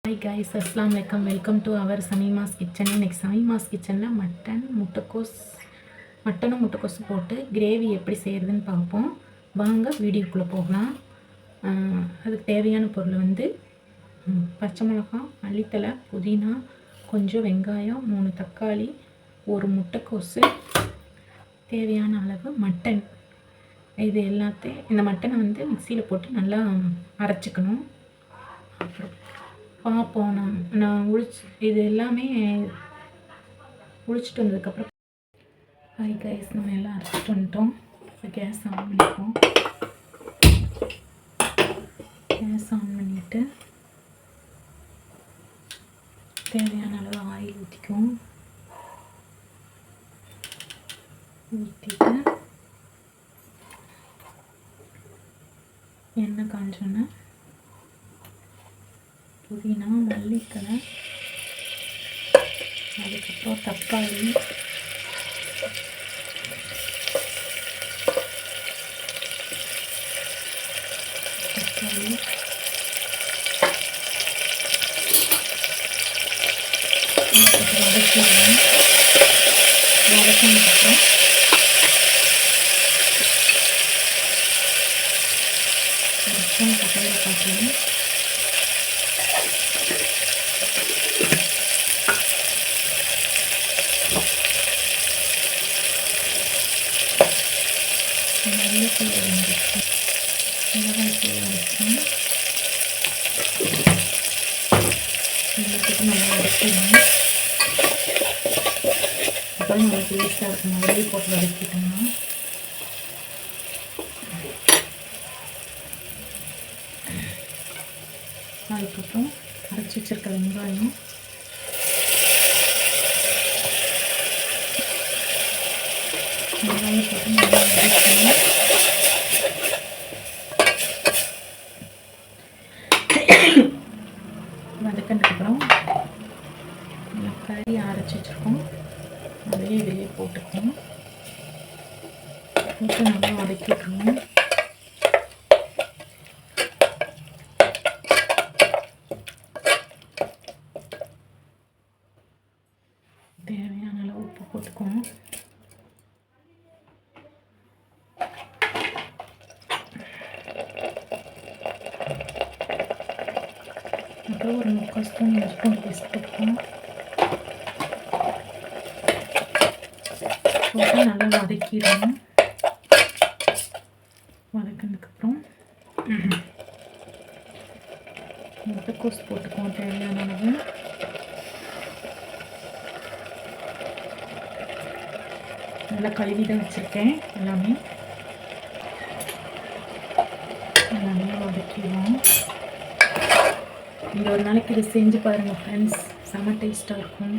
Hi guys, அஸ்லாம் வலைக்கம். Welcome to our Sameema's kitchen. இன்றைக்கி சமீமாஸ் கிச்சனில் மட்டனும் முட்டைக்கோஸும் போட்டு கிரேவி எப்படி செய்கிறதுன்னு பார்ப்போம். வாங்க வீடியோக்குள்ளே போகலாம். அதுக்கு தேவையான பொருள் வந்து பச்சை மிளகாய், மல்லித்தலை, புதினா, கொஞ்சம் வெங்காயம், 3 தக்காளி, ஒரு முட்டைக்கோஸு, தேவையான அளவு மட்டன். இது எல்லாத்தையும் இந்த மட்டனை வந்து மிக்சியில் போட்டு நல்லா அரைச்சிக்கணும். அப்புறம் பார்ப்போம். நான் இது எல்லாமே உளிச்சிட்டு வந்ததுக்கப்புறம் ஹாய் கைஸ், நம்ம எல்லாம் அரைச்சிட்டு வந்துட்டோம். இப்போ கேஸ் ஆன் பண்ணிப்போம். கேஸ் ஆன் பண்ணிவிட்டு தேவையான அளவு ஆயில் ஊற்றிக்குவோம். ஊற்றிட்டு எண்ணெய் காஞ்சோன்னா புதினா, மல்லித்தலை, அதுக்கப்புறம் தக்காளி, வதக்கிடுவோம். வதக்கினதுக்கப்புறம் தக்காளி பார்க்கணும். நல்ல வந்துச்சு, மிளகாய் தூள் வந்துச்சு. எல்லாத்துக்கும் நல்லா வதக்கிடணும். அப்புறம் நல்லா டேஸ்ட்டாக இருக்கும். நிறைய போட்டு வதக்கிட்டோம்னா அதுக்கப்புறம் அரைச்சி வச்சிருக்க வெங்காயம், வெங்காயம் போட்டு நல்லா வதக்கணும். வதக்கினதுக்கப்புறம் நல்லா கறி அரைச்சி வச்சுருக்கோம், அதையே இதிலே போட்டுக்கணும். போட்டு நல்லா வதக்கிக்கணும். தேவையான அளவு உப்பு போட்டுக்கணும். அப்புறம் ஒரு 3/4 ஸ்பூன் இஞ்சி பேஸ்ட் போட்டுக்கணும். போட்டு நல்லா வதக்கிடணும். வதக்கினதுக்கப்புறம் முட்டைக்கோஸ் போட்டுக்குவோம் தேவையான அளவு. நல்லா கழுவி தான் வச்சுருக்கேன். எல்லாமே நல்லா வதக்கிடுவோம். இந்த ஒரு நாளைக்கு இதை செஞ்சு பாருங்கள் ஃப்ரெண்ட்ஸ், செம்ம டேஸ்ட்டாக இருக்கும்.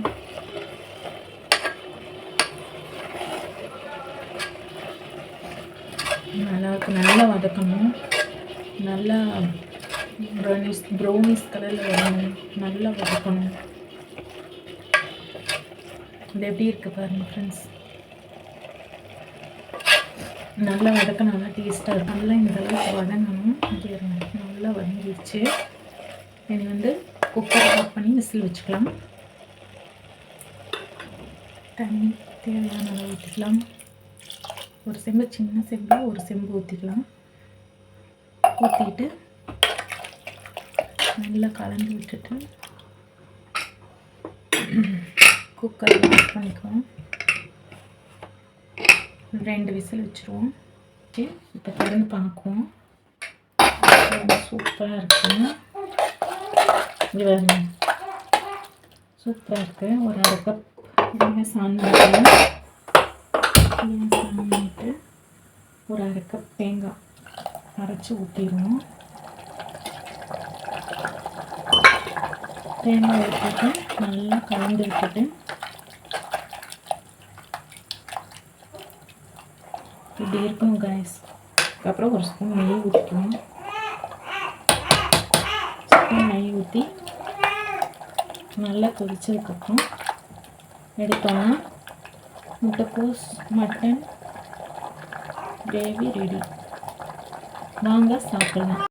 நல்லாயிருக்கும். நல்லா வதக்கணும். நல்லா ப்ரௌனிஷ் கலரில் வரணும். நல்லா வதக்கணும். இது எப்படி இருக்குது பாருங்கள் ஃப்ரெண்ட்ஸ். நல்லா வதக்க நல்லா டேஸ்ட்டாக இருக்கும். நல்லா இந்த அளவுக்கு வதங்கணும். நல்லா வதங்கிடுச்சு. இனி வந்து குக்கரை ஆஃப் பண்ணி விசில் வச்சுக்கலாம். தண்ணி தேவையான அளவு ஊற்றிக்கலாம். ஒரு செம்பு, சின்ன செம்பில் ஒரு செம்பு ஊற்றிக்கலாம். ஊற்றிட்டு நல்லா கலந்து விட்டுட்டு குக்கரை ஆஃப் பண்ணிக்குவோம். 2 விசில் வச்சுருவோம். இப்போ திறந்து பார்க்குவோம். சூப்பராக இருக்குங்க. இது சூப்பராக இருக்குது. ஒரு 1/2 கப் கேஸ் ஆன் பண்ணிட்டு ஒரு 1/2 கப் தேங்காய் அரைச்சி ஊற்றிடுவோம். தேங்காய் ஊற்றிட்டு நல்லா கலந்து விட்டுட்டு இப்படி இருக்கணும் கைஸ். அதுக்கப்புறம் ஒரு ஸ்பூன் நெய் ஊற்றிக்கணும். நெய் ஊற்றி நல்லா கொதிச்சதுக்கப்புறம் எடுத்தோன்னா முட்டைக்கோஸ் மட்டன் கிரேவி ரெடி. வாங்க சாப்பிடலாம்.